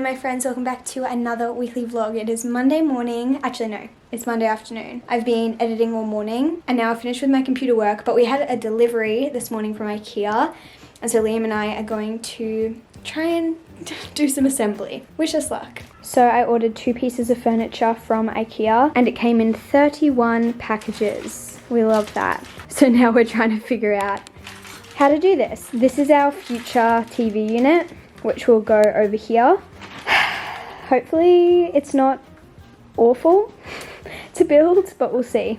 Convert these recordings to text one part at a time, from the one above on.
my friends, welcome back to another weekly vlog. It is Monday morning, actually no, it's Monday afternoon. I've been editing all morning and now I've finished with my computer work, but we had a delivery this morning from IKEA, and so Liam and I are going to try and do some assembly. Wish us luck. So I ordered 2 pieces of furniture from IKEA and it came in 31 packages. We love that. So now we're trying to figure out how to do this. This is our future TV unit, which will go over here. Hopefully it's not awful to build, but we'll see.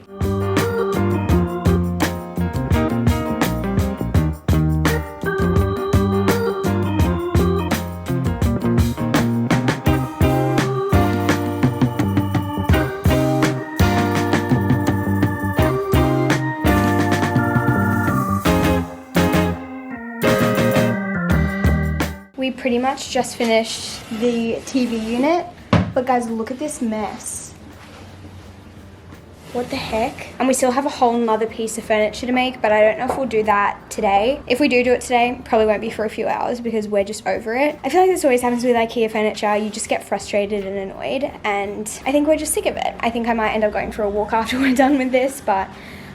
We pretty much just finished the TV unit, but guys, look at this mess. What the heck? And we still have a whole nother piece of furniture to make, but I don't know if we'll do that today. If we do it today, probably won't be for a few hours because we're just over it. I feel like this always happens with IKEA furniture. You just get frustrated and annoyed, and I think we're just sick of it. I think I might end up going for a walk after we're done with this, but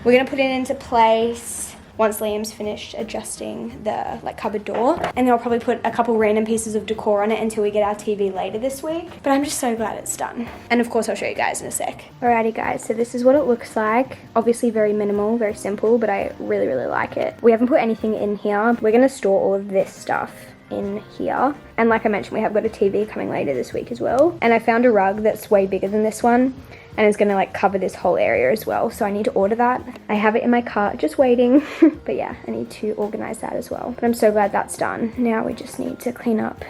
we're gonna put it into place once Liam's finished adjusting the cupboard door, and then I'll probably put a couple random pieces of decor on it until we get our TV later this week. But I'm just so glad it's done. And of course I'll show you guys in a sec. Alrighty guys, so this is what it looks like. Obviously very minimal, very simple, but I really, really like it. We haven't put anything in here. We're gonna store all of this stuff in here. And like I mentioned, we have got a TV coming later this week as well. And I found a rug that's way bigger than this one, and it's gonna cover this whole area as well. So I need to order that. I have it in my cart, just waiting. But yeah, I need to organize that as well. But I'm so glad that's done. Now we just need to clean up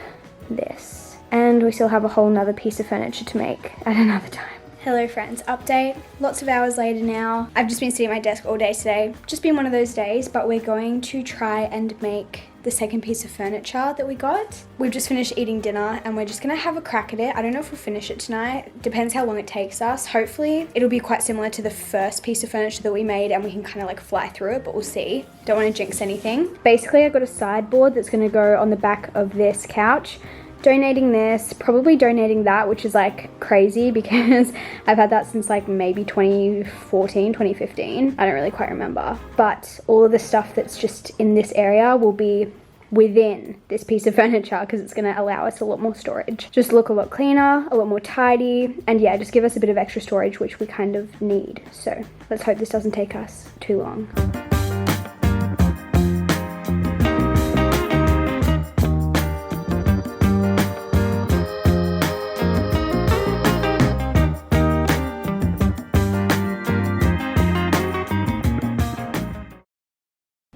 this. And we still have a whole nother piece of furniture to make at another time. Hello friends, update. Lots of hours later now. I've just been sitting at my desk all day today. Just been one of those days, but we're going to try and make the second piece of furniture that we got. We've just finished eating dinner and we're just gonna have a crack at it. I don't know if we'll finish it tonight. Depends how long it takes us. Hopefully it'll be quite similar to the first piece of furniture that we made and we can kind of fly through it, but we'll see. Don't want to jinx anything. Basically I got a sideboard that's gonna go on the back of this couch. Donating this, probably donating that, which is crazy because I've had that since maybe 2014, 2015. I don't really quite remember. But all of the stuff that's just in this area will be within this piece of furniture because it's going to allow us a lot more storage. Just look a lot cleaner, a lot more tidy, and yeah, just give us a bit of extra storage, which we kind of need. So let's hope this doesn't take us too long.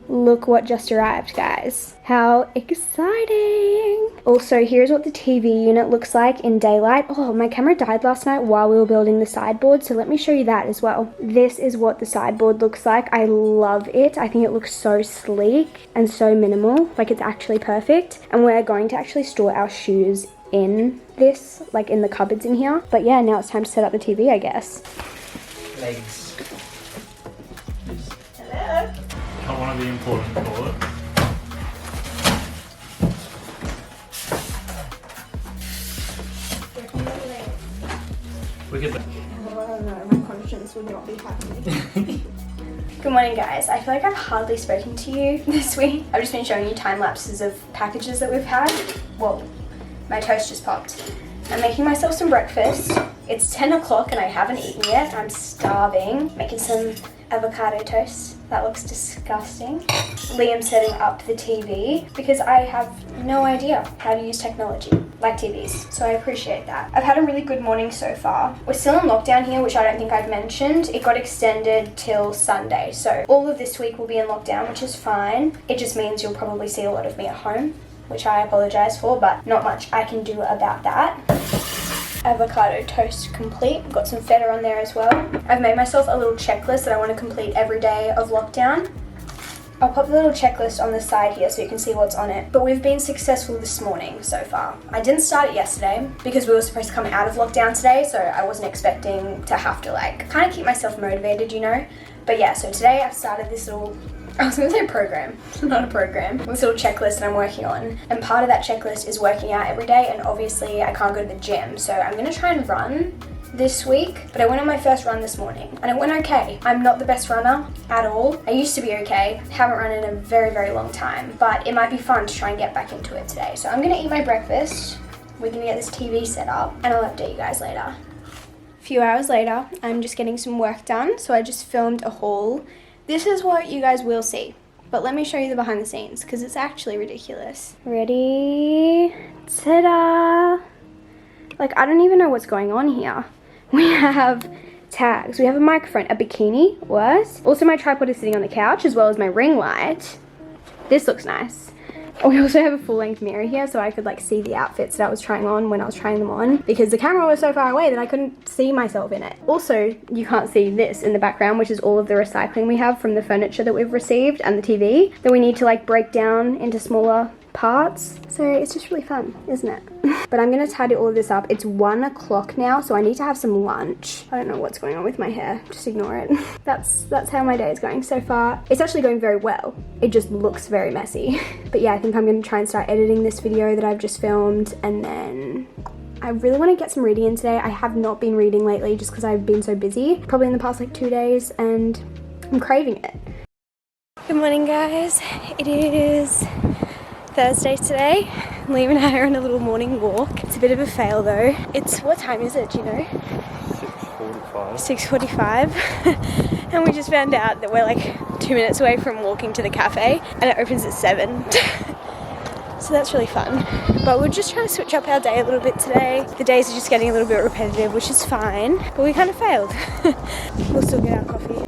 Look what just arrived, guys. How exciting. Also, here's what the TV unit looks like in daylight. Oh, my camera died last night while we were building the sideboard, so let me show you that as well. This is what the sideboard looks like. I love it. I think it looks so sleek and so minimal. It's actually perfect. And we're going to actually store our shoes in this, in the cupboards in here. But yeah, now it's time to set up the TV, I guess. Legs. Hello. Not one of the important for it. We could. Oh no, my conscience would not be happy. Good morning guys. I feel like I've hardly spoken to you this week. I've just been showing you time lapses of packages that we've had. Well, my toast just popped. I'm making myself some breakfast. It's 10 o'clock and I haven't eaten yet. I'm starving. Making some avocado toast. That looks disgusting. Liam's setting up the TV because I have no idea how to use technology like TVs, so I appreciate that. I've had a really good morning so far. We're still in lockdown here, which I don't think I've mentioned. It got extended till Sunday, so all of this week will be in lockdown, which is fine. It just means you'll probably see a lot of me at home, which I apologize for, but not much I can do about that. Avocado toast complete. Got some feta on there as well. I've made myself a little checklist that I want to complete every day of lockdown. I'll pop the little checklist on the side here so you can see what's on it. But we've been successful this morning so far. I didn't start it yesterday because we were supposed to come out of lockdown today, so I wasn't expecting to have to kind of keep myself motivated, you know. But yeah, so today I've started this little I was gonna say program, not a program. This little checklist that I'm working on. And part of that checklist is working out every day, and obviously I can't go to the gym. So I'm gonna try and run this week, but I went on my first run this morning and it went okay. I'm not the best runner at all. I used to be okay. Haven't run in a very, very long time, but it might be fun to try and get back into it today. So I'm gonna eat my breakfast. We're gonna get this TV set up and I'll update you guys later. A few hours later, I'm just getting some work done. So I just filmed a haul. This is what you guys will see, but let me show you the behind the scenes because it's actually ridiculous. Ready? Ta-da! Like, I don't even know what's going on here. We have tags, we have a microphone, a bikini, worse. Also my tripod is sitting on the couch as well as my ring light. This looks nice. We also have a full length mirror here so I could like see the outfits that I was trying on when I was trying them on because the camera was so far away that I couldn't see myself in it. Also, you can't see this in the background, which is all of the recycling we have from the furniture that we've received and the TV that we need to like break down into smaller parts. So it's just really fun, isn't it? But I'm gonna tidy all of this up. It's 1 o'clock now, so I need to have some lunch. I don't know what's going on with my hair, just ignore it. That's how my day is going so far. It's actually going very well. It just looks very messy. But yeah, I think I'm gonna try and start editing this video that I've just filmed, and then I really want to get some reading in today. I have not been reading lately just because I've been so busy, probably in the past like 2 days, and I'm craving it. Good morning, guys. It is Thursday today. Liam and I are on a little morning walk. It's a bit of a fail though. What time is it, do you know? 6:45. And we just found out that we're like 2 minutes away from walking to the cafe and it opens at 7. So that's really fun. But we're just trying to switch up our day a little bit today. The days are just getting a little bit repetitive, which is fine, but we kind of failed. We'll still get our coffee.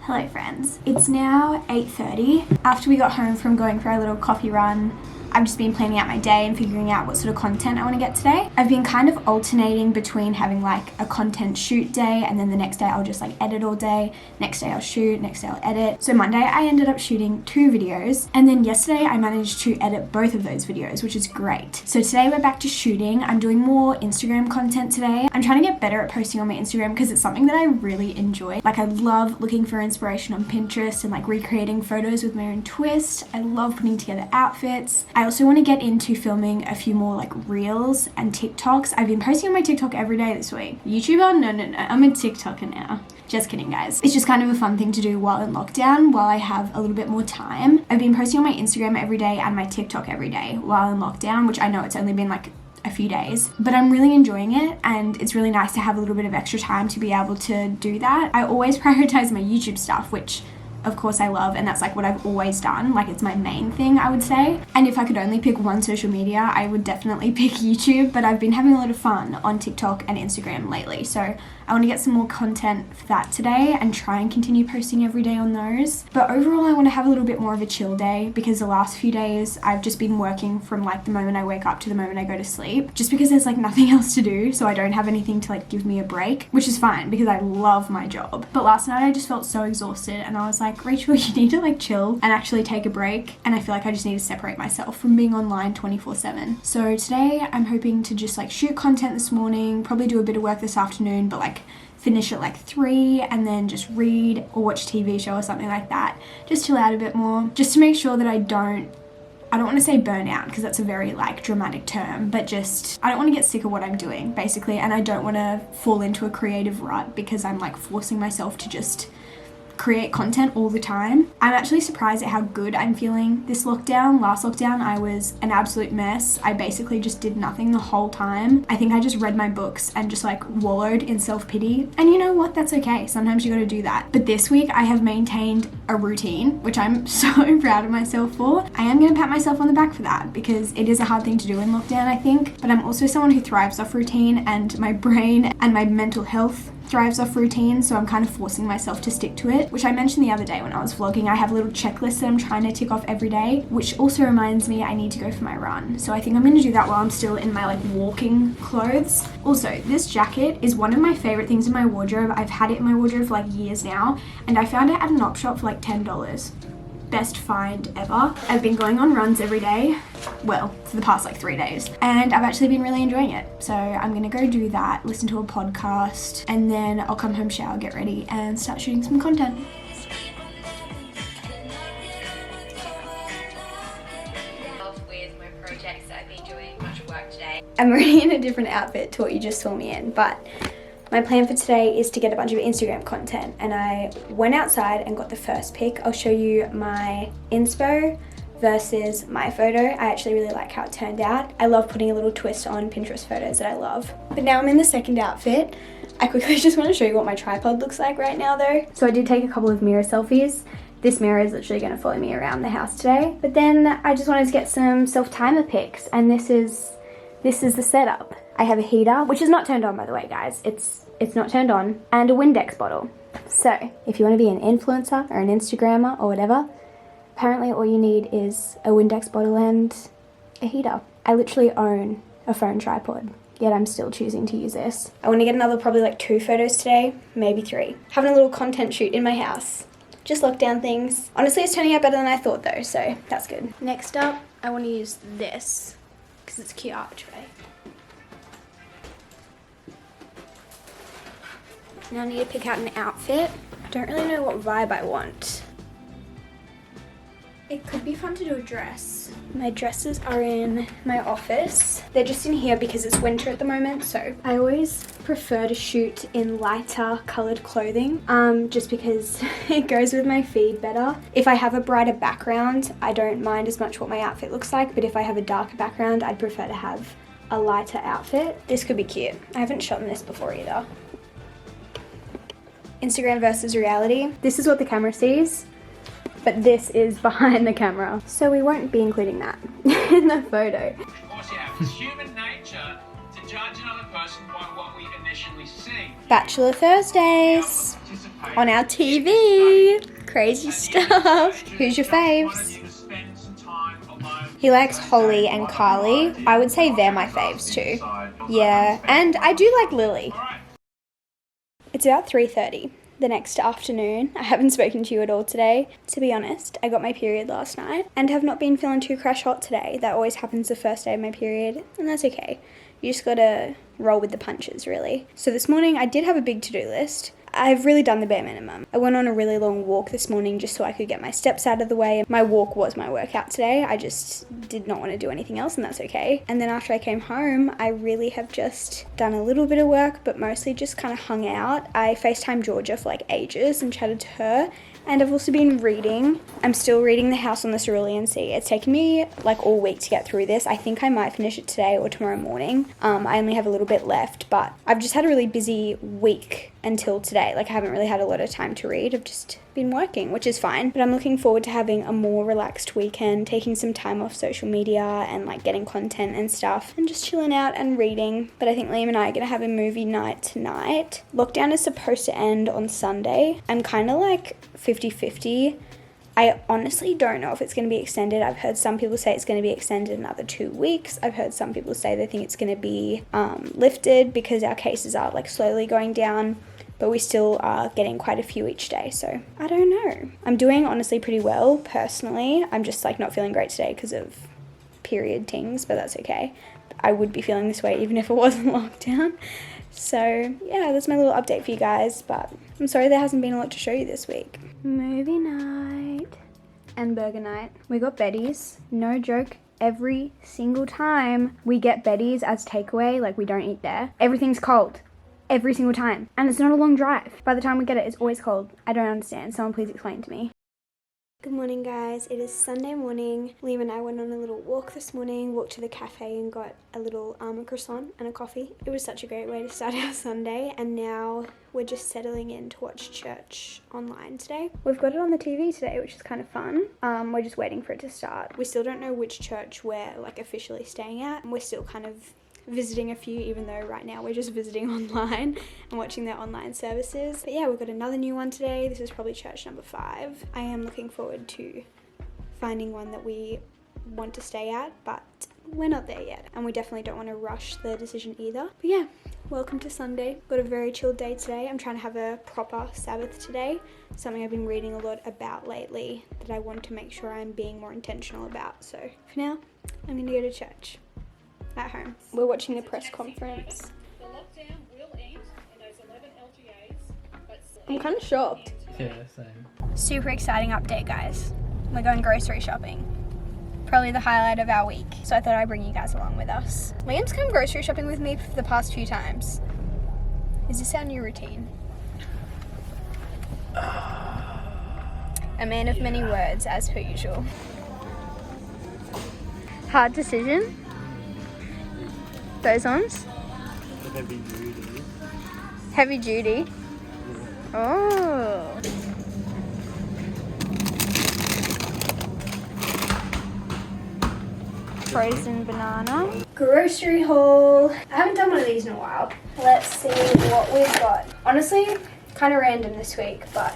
Hello friends, it's now 8:30. After we got home from going for our little coffee run, I've just been planning out my day and figuring out what sort of content I want to get today. I've been kind of alternating between having like a content shoot day and then the next day I'll just like edit all day. Next day I'll shoot, next day I'll edit. So Monday I ended up shooting 2 videos and then yesterday I managed to edit both of those videos, which is great. So today we're back to shooting. I'm doing more Instagram content today. I'm trying to get better at posting on my Instagram because it's something that I really enjoy. Like I love looking for inspiration on Pinterest and like recreating photos with my own twist. I love putting together outfits. I also want to get into filming a few more like reels and TikToks. I've been posting on my TikTok every day this week. YouTuber? No. I'm a TikToker now. Just kidding, guys. It's just kind of a fun thing to do while in lockdown, while I have a little bit more time. I've been posting on my Instagram every day and my TikTok every day while in lockdown, which I know it's only been like a few days, but I'm really enjoying it and it's really nice to have a little bit of extra time to be able to do that. I always prioritize my YouTube stuff, which of course I love, and that's like what I've always done. Like it's my main thing, I would say. And if I could only pick one social media, I would definitely pick YouTube, but I've been having a lot of fun on TikTok and Instagram lately. So I want to get some more content for that today and try and continue posting every day on those. But overall, I want to have a little bit more of a chill day because the last few days I've just been working from like the moment I wake up to the moment I go to sleep, just because there's like nothing else to do. So I don't have anything to like give me a break, which is fine because I love my job. But last night I just felt so exhausted and I was like, Rachel, you need to like chill and actually take a break. And I feel like I just need to separate myself from being online 24/7. So today I'm hoping to just like shoot content this morning, probably do a bit of work this afternoon, but like finish at like 3 and then just read or watch a TV show or something like that. Just chill out a bit more, just to make sure that I don't want to say burn out because that's a very like dramatic term, but just I don't want to get sick of what I'm doing basically, and I don't want to fall into a creative rut because I'm like forcing myself to just create content all the time. I'm actually surprised at how good I'm feeling this lockdown. Last lockdown I was an absolute mess. I basically just did nothing the whole time. I think I just read my books and just like wallowed in self-pity, and you know what, that's okay. Sometimes you gotta do that. But this week I have maintained a routine, which I'm so proud of myself for. I am gonna pat myself on the back for that because it is a hard thing to do in lockdown, I think, but I'm also someone who thrives off routine, and my brain and my mental health thrives off routine, so I'm kind of forcing myself to stick to it, which I mentioned the other day when I was vlogging. I have a little checklist that I'm trying to tick off every day, which also reminds me I need to go for my run. So I think I'm going to do that while I'm still in my like walking clothes. Also, this jacket is one of my favorite things in my wardrobe. I've had it in my wardrobe for like years now, and I found it at an op shop for like $10. best find ever. I've been going on runs every day, well, for the past like 3 days, and I've actually been really enjoying it. So I'm gonna go do that, listen to a podcast, and then I'll come home, shower, get ready, and start shooting some content. With my projects that I've been doing, much work today. I'm already in a different outfit to what you just saw me in, but my plan for today is to get a bunch of Instagram content, and I went outside and got the first pic. I'll show you my inspo versus my photo. I actually really like how it turned out. I love putting a little twist on Pinterest photos that I love. But now I'm in the second outfit. I quickly just want to show you what my tripod looks like right now though. So I did take a couple of mirror selfies. This mirror is literally going to follow me around the house today. But then I just wanted to get some self-timer pics, and this is the setup. I have a heater, which is not turned on by the way, guys. It's not turned on, and a Windex bottle. So if you want to be an influencer or an Instagrammer or whatever, apparently all you need is a Windex bottle and a heater. I literally own a phone tripod, yet I'm still choosing to use this. I want to get another probably like 2 photos today, maybe 3. Having a little content shoot in my house. Just lockdown things. Honestly, it's turning out better than I thought though, so that's good. Next up, I want to use this because it's a cute archway. Now I need to pick out an outfit. I don't really know what vibe I want. It could be fun to do a dress. My dresses are in my office. They're just in here because it's winter at the moment, so I always prefer to shoot in lighter colored clothing, just because it goes with my feed better. If I have a brighter background, I don't mind as much what my outfit looks like, but if I have a darker background, I'd prefer to have a lighter outfit. This could be cute. I haven't shot in this before either. Instagram versus reality. This is what the camera sees, but this is behind the camera. So we won't be including that in the photo. Of course, yeah, it's human nature to judge another person by what we initially see. Bachelor Thursdays on our TV. Crazy stuff. Who's your faves? He likes Holly and Carly. I would say they're my faves too. Yeah, and I do like Lily. It's about 3:30 the next afternoon. I haven't spoken to you at all today. To be honest, I got my period last night and have not been feeling too crash hot today. That always happens the first day of my period, and that's okay. You just gotta roll with the punches, really. So this morning I did have a big to-do list. I've really done the bare minimum. I went on a really long walk this morning just so I could get my steps out of the way. My walk was my workout today. I just did not want to do anything else, and that's okay. And then after I came home, I really have just done a little bit of work, but mostly just kind of hung out. I FaceTimed Georgia for like ages and chatted to her. And I've also been reading. I'm still reading The House on the Cerulean Sea. It's taken me like all week to get through this. I think I might finish it today or tomorrow morning. I only have a little bit left, but I've just had a really busy week until today. Like I haven't really had a lot of time to read. I've just been working, which is fine. But I'm looking forward to having a more relaxed weekend, taking some time off social media and like getting content and stuff and just chilling out and reading. But I think Liam and I are gonna have a movie night tonight. Lockdown is supposed to end on Sunday. I'm kind of like 50-50. I honestly don't know if it's going to be extended. I've heard some people say it's going to be extended another 2 weeks. I've heard some people say they think it's going to be lifted because our cases are like slowly going down, but we still are getting quite a few each day. So I don't know. I'm doing honestly pretty well personally. I'm just like not feeling great today because of period things, but that's okay. I would be feeling this way even if it wasn't lockdown. So yeah, that's my little update for you guys, but I'm sorry there hasn't been a lot to show you this week. Movie night and burger night. We got Betty's, no joke, every single time we get Betty's as takeaway, like we don't eat there, everything's cold. Every single time. And it's not a long drive. By the time we get it, it's always cold. I don't understand. Someone please explain to me. Good morning, guys. It is Sunday morning. Liam and I went on a little walk this morning, walked to the cafe and got a little croissant and a coffee. It was such a great way to start our Sunday, and now we're just settling in to watch church online today. We've got it on the TV today, which is kind of fun. We're just waiting for it to start. We still don't know which church we're like officially staying at. We're still kind of visiting a few, even though right now we're just visiting online and watching their online services. But yeah, we've got another new one today. This is probably church number 5. I am looking forward to finding one that we want to stay at, but we're not there yet, and we definitely don't want to rush the decision either. But yeah, Welcome to Sunday. Got a very chilled day today. I'm trying to have a proper Sabbath today. Something I've been reading a lot about lately that I want to make sure I'm being more intentional about. So for now, I'm going to go to church at home. We're watching the press conference. The lockdown will end in those 11 LGAs, but I'm kind of shocked. Yeah, same. Super exciting update, guys. We're going grocery shopping. Probably the highlight of our week. So I thought I'd bring you guys along with us. Liam's come grocery shopping with me for the past few times. Is this our new routine? A man of many words, as per usual. Hard decision. Those ones? Heavy duty. Heavy duty. Oh. Frozen banana. Grocery haul. I haven't done one of these in a while. Let's see what we've got. Honestly, kind of random this week, but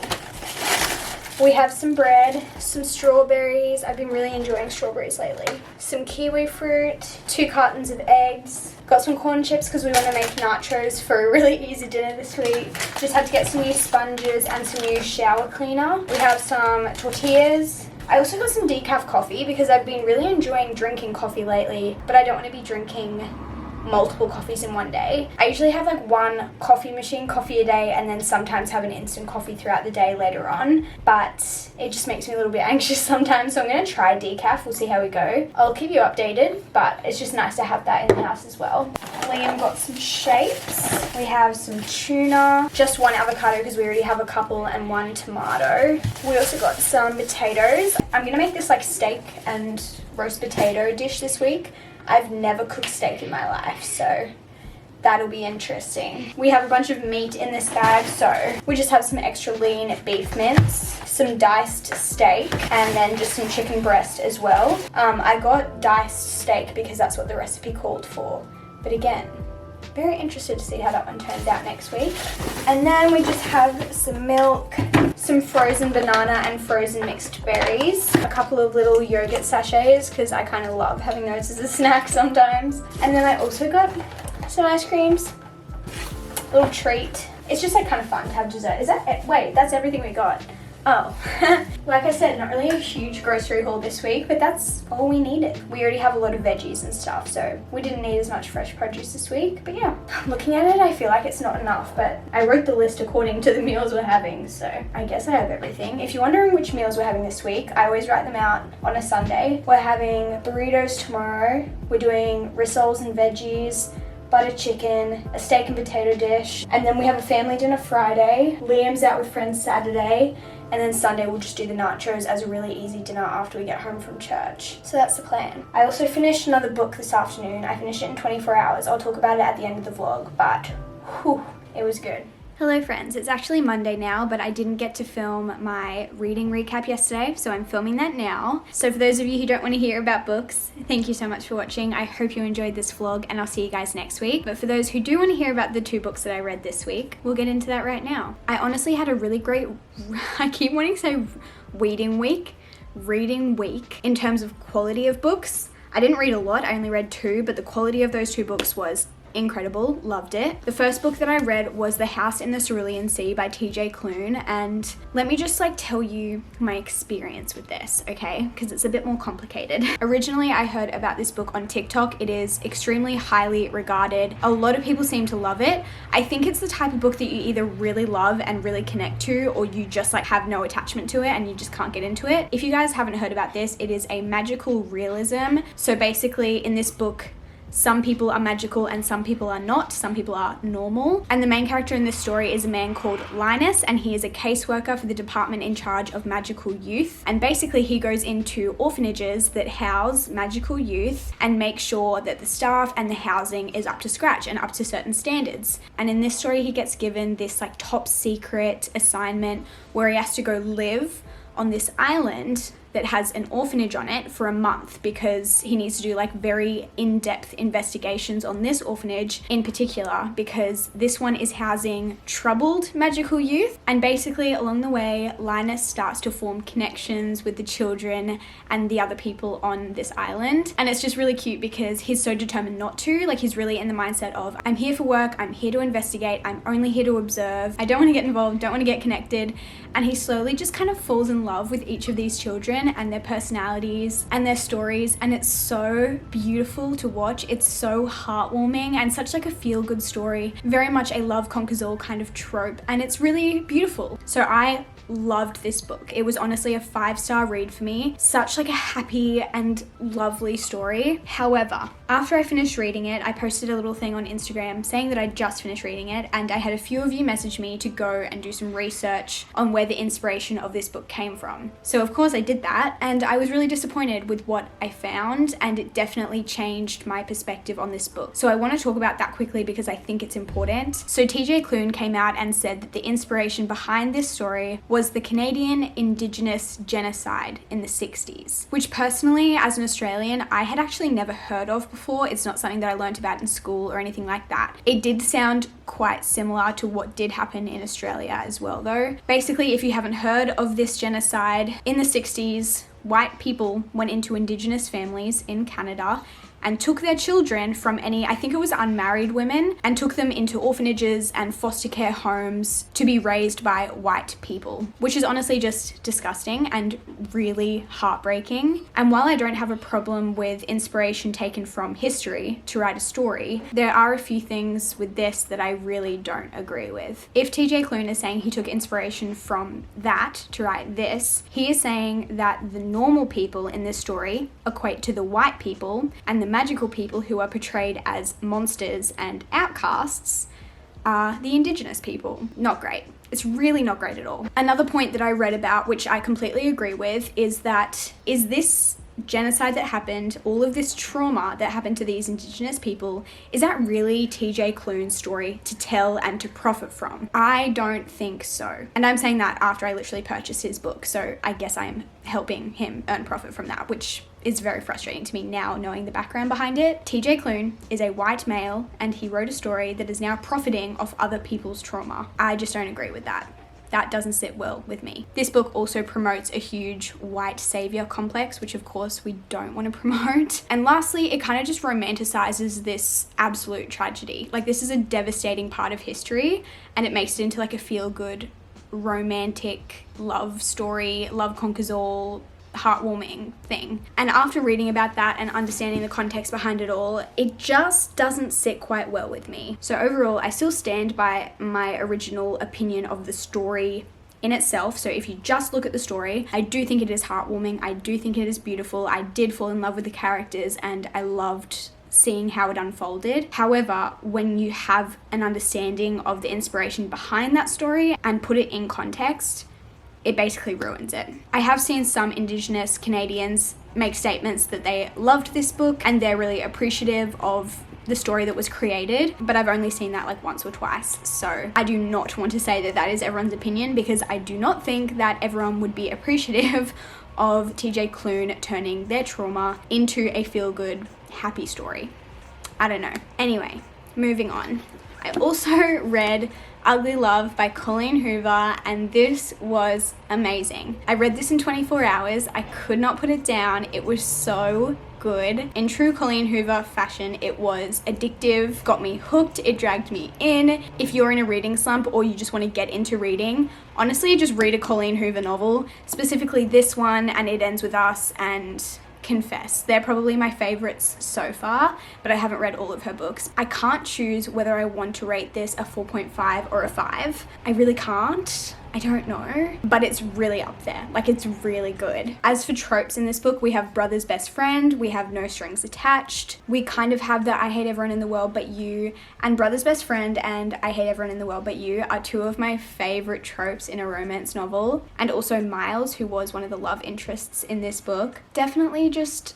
we have some bread, some strawberries. I've been really enjoying strawberries lately. Some kiwi fruit, 2 cartons of eggs. Got some corn chips because we want to make nachos for a really easy dinner this week. Just had to get some new sponges and some new shower cleaner. We have some tortillas. I also got some decaf coffee because I've been really enjoying drinking coffee lately, but I don't want to be drinking multiple coffees in one day. I usually have like 1 coffee machine coffee a day and then sometimes have an instant coffee throughout the day later on, but it just makes me a little bit anxious sometimes, so I'm going to try decaf. We'll see how we go. I'll keep you updated, but it's just nice to have that in the house as well. Liam got some shapes. We have some tuna, just 1 avocado because we already have a couple, and 1 tomato. We also got some potatoes. I'm going to make this like steak and roast potato dish this week. I've never cooked steak in my life, so that'll be interesting. We have a bunch of meat in this bag, so we just have some extra lean beef mince, some diced steak, and then just some chicken breast as well. I got diced steak because that's what the recipe called for, but again, very interested to see how that one turns out next week. And then we just have some milk, some frozen banana and frozen mixed berries, a couple of little yogurt sachets because I kind of love having those as a snack sometimes. And then I also got some ice creams, little treat. It's just like kind of fun to have dessert. Is that it? Wait, that's everything we got. Oh, like I said, not really a huge grocery haul this week, but that's all we needed. We already have a lot of veggies and stuff, so we didn't need as much fresh produce this week. But yeah, looking at it, I feel like it's not enough, but I wrote the list according to the meals we're having, so I guess I have everything. If you're wondering which meals we're having this week, I always write them out on a Sunday. We're having burritos tomorrow. We're doing rissoles and veggies, butter chicken, a steak and potato dish, and then we have a family dinner Friday. Liam's out with friends Saturday, and then Sunday we'll just do the nachos as a really easy dinner after we get home from church. So that's the plan. I also finished another book this afternoon. I finished it in 24 hours. I'll talk about it at the end of the vlog, but whew, it was good. Hello friends, it's actually Monday now, but I didn't get to film my reading recap yesterday, so I'm filming that now. So for those of you who don't want to hear about books, thank you so much for watching. I hope you enjoyed this vlog, and I'll see you guys next week. But for those who do want to hear about the 2 books that I read this week, we'll get into that right now. I honestly had a really great, I keep wanting to say reading week in terms of quality of books. I didn't read a lot, I only read 2, but the quality of those 2 books was incredible. Loved it. The first book that I read was The House in the Cerulean Sea by TJ Klune, and let me just like tell you my experience with this, okay? Because it's a bit more complicated. Originally, I heard about this book on TikTok. It is extremely highly regarded. A lot of people seem to love it. I think it's the type of book that you either really love and really connect to, or you just like have no attachment to it and you just can't get into it. If you guys haven't heard about this, it is a magical realism. So basically in this book, some people are magical and some people are not. Some people are normal. And the main character in this story is a man called Linus, and he is a caseworker for the department in charge of magical youth. And basically he goes into orphanages that house magical youth and make sure that the staff and the housing is up to scratch and up to certain standards. And in this story he gets given this like top secret assignment where he has to go live on this island that has an orphanage on it for a month because he needs to do like very in-depth investigations on this orphanage in particular, because this one is housing troubled magical youth. And basically along the way, Linus starts to form connections with the children and the other people on this island. And it's just really cute because he's so determined not to. Like, he's really in the mindset of, I'm here for work, I'm here to investigate, I'm only here to observe, I don't want to get involved, don't want to get connected. And he slowly just kind of falls in love with each of these children and their personalities and their stories, and it's so beautiful to watch. It's so heartwarming and such like a feel-good story, very much a love conquers all kind of trope, and it's really beautiful. So I loved this book. It was honestly a 5-star read for me. Such like a happy and lovely story. However, after I finished reading it, I posted a little thing on Instagram saying that I just finished reading it, and I had a few of you message me to go and do some research on where the inspiration of this book came from. So of course I did that, and I was really disappointed with what I found, and it definitely changed my perspective on this book. So I want to talk about that quickly because I think it's important. So TJ Klune came out and said that the inspiration behind this story was the Canadian Indigenous genocide in the 60s, which personally, as an Australian, I had actually never heard of before. It's not something that I learned about in school or anything like that. It did sound quite similar to what did happen in Australia as well though. Basically, if you haven't heard of this genocide, in the 60s, white people went into Indigenous families in Canada and took their children from any, I think it was unmarried women, and took them into orphanages and foster care homes to be raised by white people, which is honestly just disgusting and really heartbreaking. And while I don't have a problem with inspiration taken from history to write a story, there are a few things with this that I really don't agree with. If TJ Klune is saying he took inspiration from that to write this, he is saying that the normal people in this story equate to the white people, and the magical people who are portrayed as monsters and outcasts are the Indigenous people. Not great. It's really not great at all. Another point that I read about, which I completely agree with, is this genocide that happened, all of this trauma that happened to these Indigenous people, is that really TJ Klune's story to tell and to profit from? I don't think so. And I'm saying that after I literally purchased his book, so I guess I'm helping him earn profit from that, which is very frustrating to me now knowing the background behind it. TJ Klune is a white male and he wrote a story that is now profiting off other people's trauma. I just don't agree with that. That doesn't sit well with me. This book also promotes a huge white savior complex, which of course we don't want to promote. And lastly, it kind of just romanticizes this absolute tragedy. Like, this is a devastating part of history, and it makes it into like a feel-good, romantic love story, love conquers all, heartwarming thing. And after reading about that and understanding the context behind it all, it just doesn't sit quite well with me. So overall, I still stand by my original opinion of the story in itself. So if you just look at the story, I do think it is heartwarming. I do think it is beautiful. I did fall in love with the characters and I loved seeing how it unfolded. However, when you have an understanding of the inspiration behind that story and put it in context, it basically ruins it. I have seen some Indigenous Canadians make statements that they loved this book and they're really appreciative of the story that was created, but I've only seen that like once or twice. So I do not want to say that that is everyone's opinion, because I do not think that everyone would be appreciative of TJ Klune turning their trauma into a feel-good, happy story. I don't know. Anyway, moving on. I also read Ugly Love by Colleen Hoover, and this was amazing. I read this in 24 hours. I could not put it down. It was so good. In true Colleen Hoover fashion, it was addictive, got me hooked, it dragged me in. If you're in a reading slump or you just want to get into reading, honestly, just read a Colleen Hoover novel, specifically this one and It Ends With Us and Confess. They're probably my favorites so far, but I haven't read all of her books. I can't choose whether I want to rate this a 4.5 or a 5. I really can't. I don't know, but it's really up there. Like, it's really good. As for tropes in this book, we have brother's best friend, we have no strings attached, we kind of have the I hate everyone in the world but you, and brother's best friend and I hate everyone in the world but you are two of my favorite tropes in a romance novel. And also Miles, who was one of the love interests in this book, definitely just,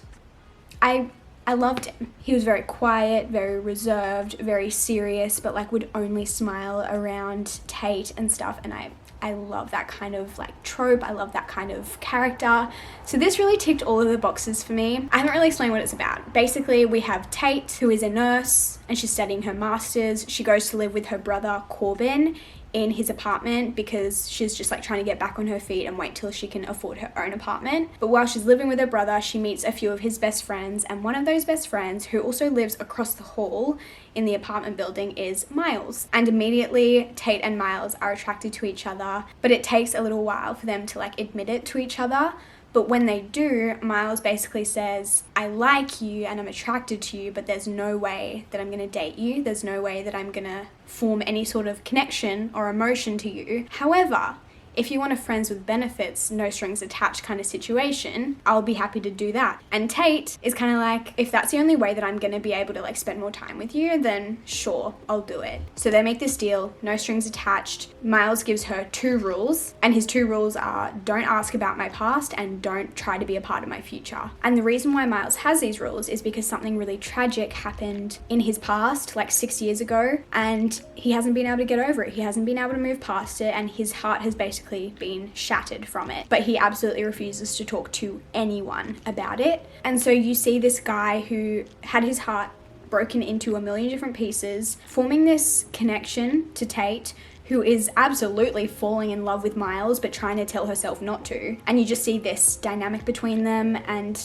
I loved him. He was very quiet, very reserved, very serious, but like would only smile around Tate and stuff, and I I love that kind of like trope. I love that kind of character. So this really ticked all of the boxes for me. I haven't really explained what it's about. Basically, we have Tate, who is a nurse and she's studying her master's. She goes to live with her brother Corbin in his apartment because she's just like trying to get back on her feet and wait till she can afford her own apartment. But while she's living with her brother, she meets a few of his best friends, and one of those best friends, who also lives across the hall in the apartment building, is Miles. And immediately Tate and Miles are attracted to each other, but it takes a little while for them to like admit it to each other. But when they do, Miles basically says, I like you and I'm attracted to you, but there's no way that I'm gonna date you. There's no way that I'm gonna form any sort of connection or emotion to you. However, if you want a friends with benefits, no strings attached kind of situation, I'll be happy to do that. And Tate is kind of like, if that's the only way that I'm going to be able to like spend more time with you, then sure, I'll do it. So they make this deal, no strings attached. Miles gives her 2 rules, and his 2 rules are don't ask about my past and don't try to be a part of my future. And the reason why Miles has these rules is because something really tragic happened in his past, like 6 years ago, and he hasn't been able to get over it. He hasn't been able to move past it, and his heart has basically been shattered from it. But he absolutely refuses to talk to anyone about it. And so you see this guy who had his heart broken into a million different pieces, forming this connection to Tate, who is absolutely falling in love with Miles but trying to tell herself not to. And you just see this dynamic between them, and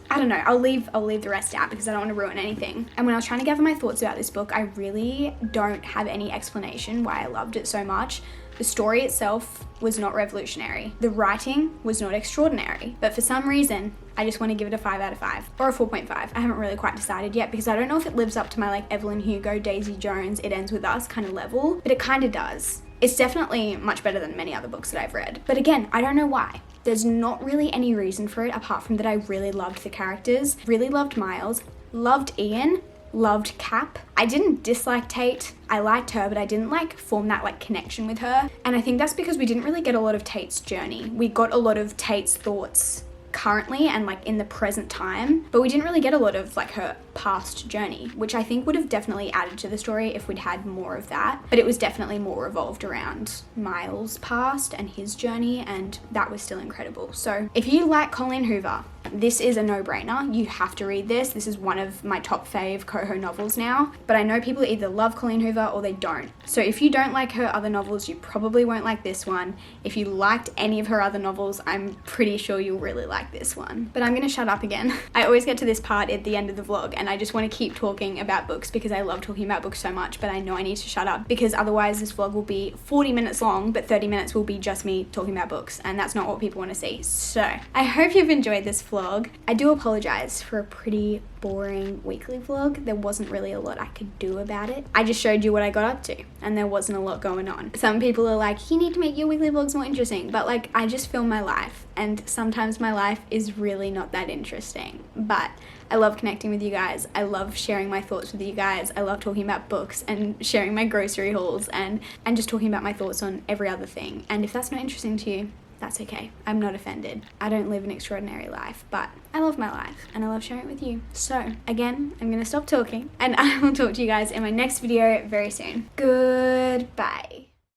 I don't know, I'll leave the rest out because I don't want to ruin anything. And when I was trying to gather my thoughts about this book, I really don't have any explanation why I loved it so much. The story itself was not revolutionary. The writing was not extraordinary. But for some reason, I just want to give it a 5 out of 5 or a 4.5. I haven't really quite decided yet because I don't know if it lives up to my like Evelyn Hugo, Daisy Jones, It Ends With Us kind of level, but it kind of does. It's definitely much better than many other books that I've read. But again, I don't know why. There's not really any reason for it apart from that I really loved the characters, really loved Miles, loved Ian, loved Cap. I didn't dislike Tate. I liked her, but I didn't like form that like connection with her. And I think that's because we didn't really get a lot of Tate's journey. We got a lot of Tate's thoughts currently and like in the present time, but we didn't really get a lot of like her past journey, which I think would have definitely added to the story if we'd had more of that. But it was definitely more revolved around Miles' past and his journey, and that was still incredible. So if you like Colleen Hoover, this is a no-brainer. You have to read this. This is one of my top fave Coho novels now, but I know people either love Colleen Hoover or they don't. So if you don't like her other novels, you probably won't like this one. If you liked any of her other novels, I'm pretty sure you'll really like this one. But I'm gonna shut up again. I always get to this part at the end of the vlog and I just want to keep talking about books because I love talking about books so much, but I know I need to shut up because otherwise this vlog will be 40 minutes long, but 30 minutes will be just me talking about books, and that's not what people want to see. So I hope you've enjoyed this vlog. I do apologize for a pretty boring weekly vlog. There wasn't really a lot I could do about it. I just showed you what I got up to and there wasn't a lot going on. Some people are like, you need to make your weekly vlogs more interesting, but like I just film my life and sometimes my life is really not that interesting. But I love connecting with you guys. I love sharing my thoughts with you guys. I love talking about books and sharing my grocery hauls and just talking about my thoughts on every other thing. And if that's not interesting to you, that's okay. I'm not offended. I don't live an extraordinary life, but I love my life and I love sharing it with you. So again, I'm gonna stop talking and I will talk to you guys in my next video very soon. Goodbye.